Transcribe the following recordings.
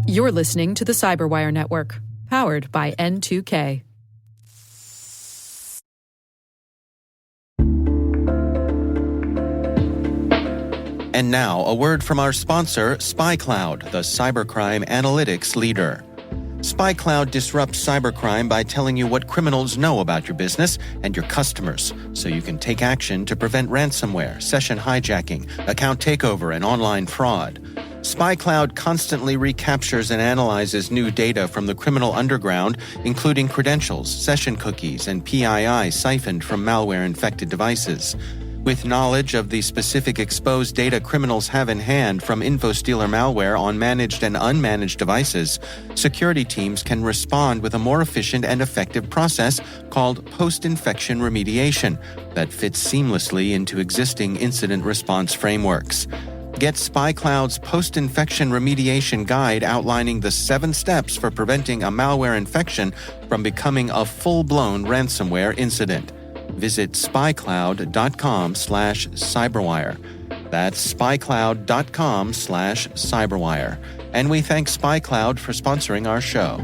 You're listening to the Cyberwire Network, powered by N2K. And now, a word from our sponsor, SpyCloud, the cybercrime analytics leader. SpyCloud disrupts cybercrime by telling you what criminals know about your business and your customers, so you can take action to prevent ransomware, session hijacking, account takeover, and online fraud. SpyCloud constantly recaptures and analyzes new data from the criminal underground, including credentials, session cookies, and PII siphoned from malware-infected devices. With knowledge of the specific exposed data criminals have in hand from InfoStealer malware on managed and unmanaged devices, security teams can respond with a more efficient and effective process called post-infection remediation that fits seamlessly into existing incident response frameworks. Get SpyCloud's post-infection remediation guide outlining the 7 steps for preventing a malware infection from becoming a full-blown ransomware incident. Visit spycloud.com/cyberwire. That's spycloud.com/cyberwire. And we thank SpyCloud for sponsoring our show.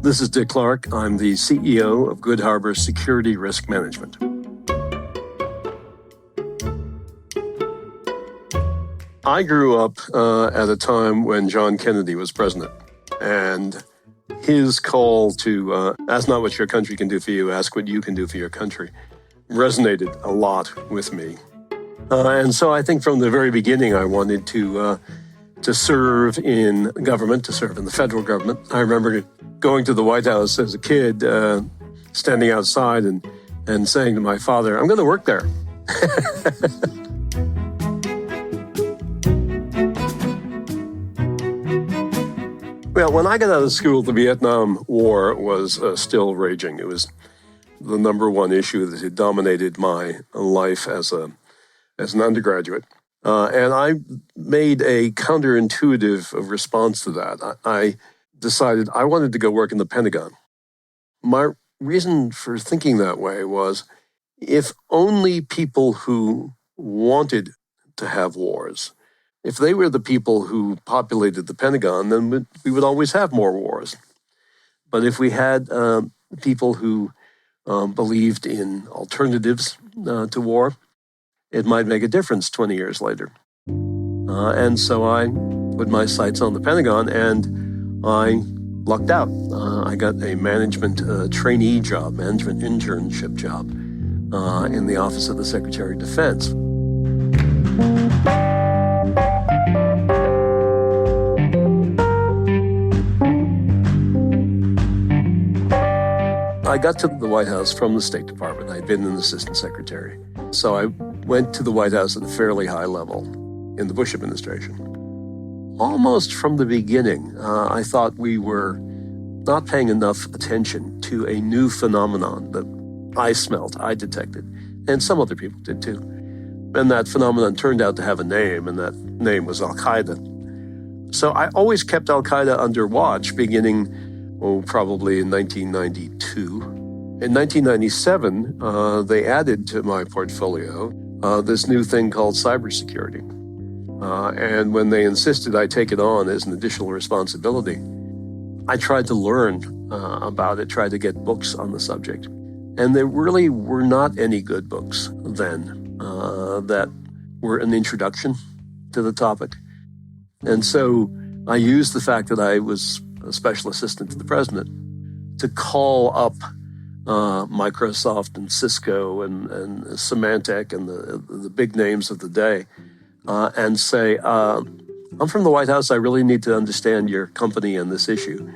This is Dick Clarke. I'm the CEO of Good Harbor Security Risk Management. I grew up at a time when John Kennedy was president, and his call to ask not what your country can do for you, ask what you can do for your country resonated a lot with me. And so I think from the very beginning, I wanted to serve in government, to serve in the federal government. I remember going to the White House as a kid, standing outside and saying to my father, I'm going to work there. Well, when I got out of school, the Vietnam War was still raging. It was the number one issue that had dominated my life as an undergraduate. And I made a counterintuitive response to that. I decided I wanted to go work in the Pentagon. My reason for thinking that way was if only people who wanted to have wars, if they were the people who populated the Pentagon, then we would always have more wars. But if we had people who believed in alternatives to war, it might make a difference 20 years later. And so I put my sights on the Pentagon and I lucked out. I got a management trainee job, management internship job in the Office of the Secretary of Defense. I got to the White House from the State Department. I'd been an assistant secretary. So I went to the White House at a fairly high level in the Bush administration. Almost from the beginning, I thought we were not paying enough attention to a new phenomenon that I smelt, I detected, and some other people did too. And that phenomenon turned out to have a name, and that name was Al-Qaeda. So I always kept Al-Qaeda under watch beginning probably in 1992. In 1997, they added to my portfolio this new thing called cybersecurity. And when they insisted I take it on as an additional responsibility, I tried to learn about it, tried to get books on the subject. And there really were not any good books then that were an introduction to the topic. And so I used the fact that I was a special assistant to the president to call up Microsoft and Cisco and Symantec and the big names of the day and say, I'm from the White House. I really need to understand your company and this issue.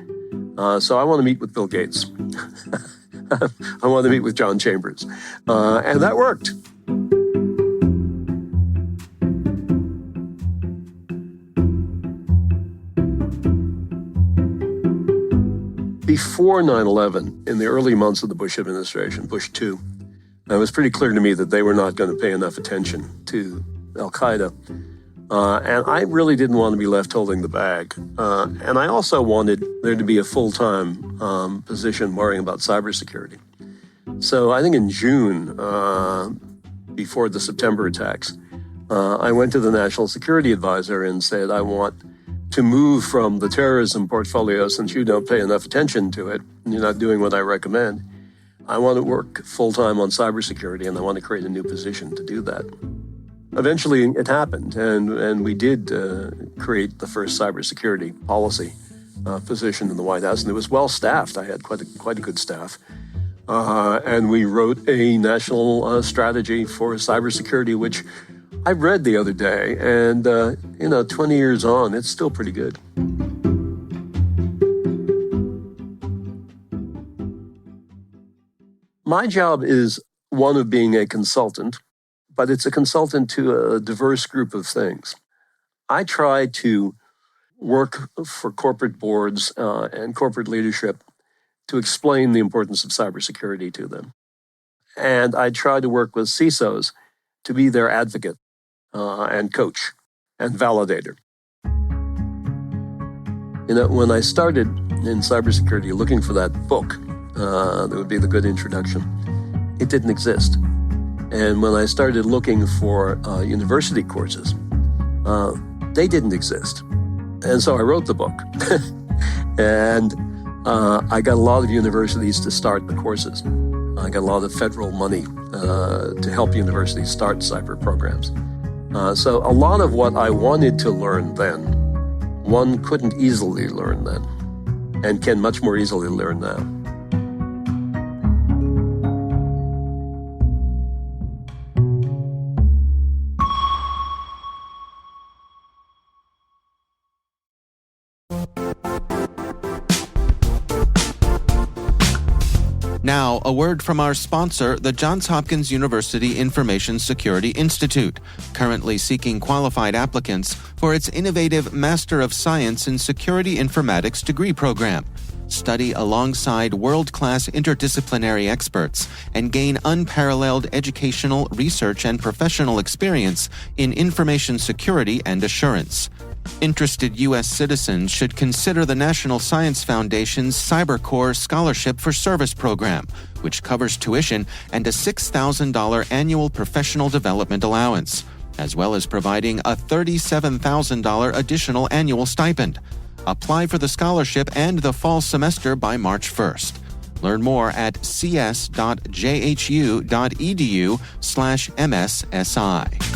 So I want to meet with Bill Gates. I want to meet with John Chambers. And that worked. Before 9/11, in the early months of the Bush administration, Bush 2, it was pretty clear to me that they were not going to pay enough attention to Al-Qaeda. And I really didn't want to be left holding the bag. And I also wanted there to be a full-time position worrying about cybersecurity. So I think in June, before the September attacks, I went to the National Security Advisor and said, I want to move from the terrorism portfolio, since you don't pay enough attention to it, and you're not doing what I recommend. I want to work full-time on cybersecurity, and I want to create a new position to do that. Eventually, it happened, and we did create the first cybersecurity policy position in the White House, and it was well-staffed. I had quite a good staff. And we wrote a national strategy for cybersecurity, which I read the other day, and 20 years on, it's still pretty good. My job is one of being a consultant, but it's a consultant to a diverse group of things. I try to work for corporate boards and corporate leadership to explain the importance of cybersecurity to them. And I try to work with CISOs to be their advocate and coach and validator. When I started in cybersecurity looking for that book, that would be the good introduction, it didn't exist. And when I started looking for university courses, they didn't exist. And so I wrote the book. And I got a lot of universities to start the courses. I got a lot of federal money to help universities start cyber programs. So a lot of what I wanted to learn then, one couldn't easily learn then, and can much more easily learn now. Now, a word from our sponsor, the Johns Hopkins University Information Security Institute, currently seeking qualified applicants for its innovative Master of Science in Security Informatics degree program. Study alongside world-class interdisciplinary experts and gain unparalleled educational, research, and professional experience in information security and assurance. Interested U.S. citizens should consider the National Science Foundation's CyberCore Scholarship for Service program, which covers tuition and a $6,000 annual professional development allowance, as well as providing a $37,000 additional annual stipend. Apply for the scholarship and the fall semester by March 1st. Learn more at cs.jhu.edu/MSSI.